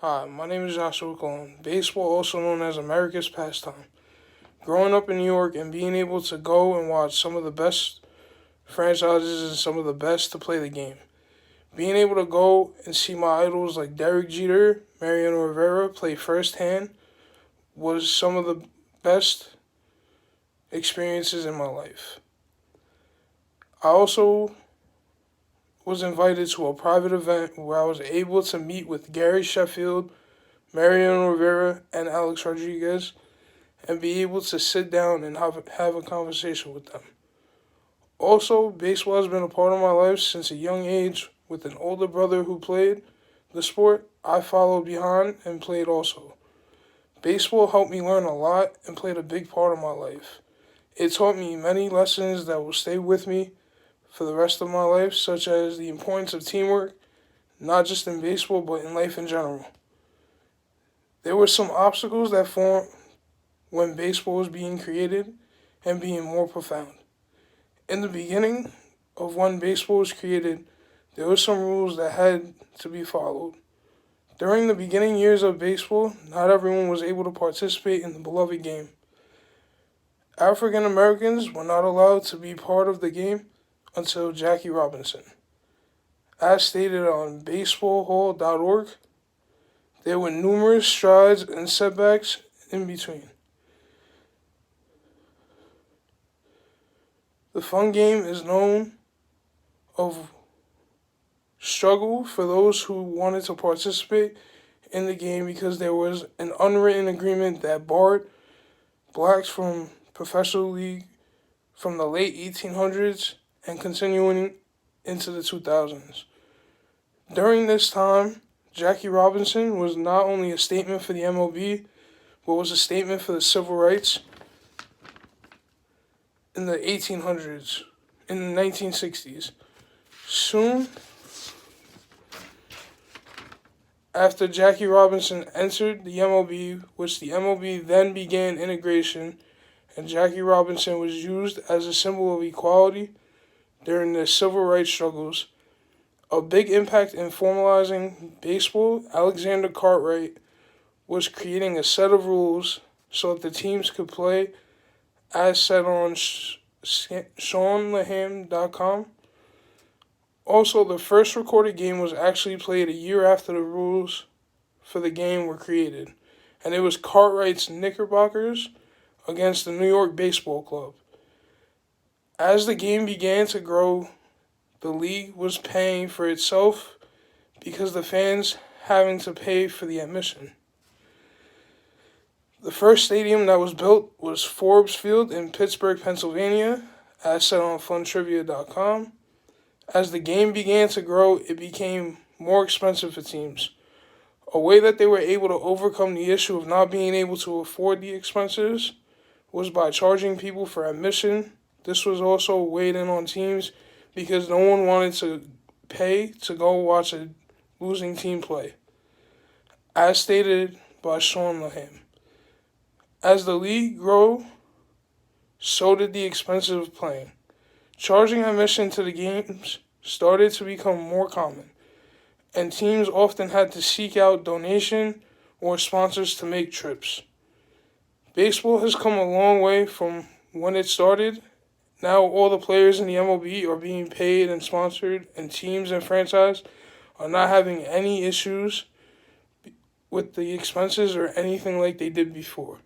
Hi, my name is Joshua Cohen. Baseball, also known as America's pastime. Growing up in New York and being able to go and watch some of the best franchises and some of the best to play the game. Being able to go and see my idols like Derek Jeter, Mariano Rivera play firsthand was some of the best experiences in my life. I also was invited to a private event where I was able to meet with Gary Sheffield, Mariano Rivera, and Alex Rodriguez and be able to sit down and have a conversation with them. Also, baseball has been a part of my life since a young age. With an older brother who played the sport, I followed behind and played also. Baseball helped me learn a lot and played a big part of my life. It taught me many lessons that will stay with me for the rest of my life, such as the importance of teamwork, not just in baseball, but in life in general. There were some obstacles that formed when baseball was being created and being more profound. In the beginning of when baseball was created, there were some rules that had to be followed. During the beginning years of baseball, not everyone was able to participate in the beloved game. African Americans were not allowed to be part of the game until Jackie Robinson. As stated on baseballhall.org, there were numerous strides and setbacks in between. The fun game is known of struggle for those who wanted to participate in the game because there was an unwritten agreement that barred blacks from professional league from the late 1800s and continuing into the 2000s. During this time, Jackie Robinson was not only a statement for the MLB, but was a statement for the civil rights in the 1800s, in the 1960s. Soon after Jackie Robinson entered the MLB, which the MLB then began integration, and Jackie Robinson was used as a symbol of equality during the civil rights struggles. A big impact in formalizing baseball, Alexander Cartwright was creating a set of rules so that the teams could play as said on SeanLaham.com. Also, the first recorded game was actually played a year after the rules for the game were created, and it was Cartwright's Knickerbockers against the New York Baseball Club. As the game began to grow, the league was paying for itself because the fans having to pay for the admission. The first stadium that was built was Forbes Field in Pittsburgh, Pennsylvania, as said on funtrivia.com. As the game began to grow, it became more expensive for teams. A way that they were able to overcome the issue of not being able to afford the expenses was by charging people for admission. This was also weighed in on teams because no one wanted to pay to go watch a losing team play. As stated by Sean Laham. As the league grew, so did the expenses of playing. Charging admission to the games started to become more common, and teams often had to seek out donation or sponsors to make trips. Baseball has come a long way from when it started. Now all the players in the MLB are being paid and sponsored, and teams and franchise are not having any issues with the expenses or anything like they did before.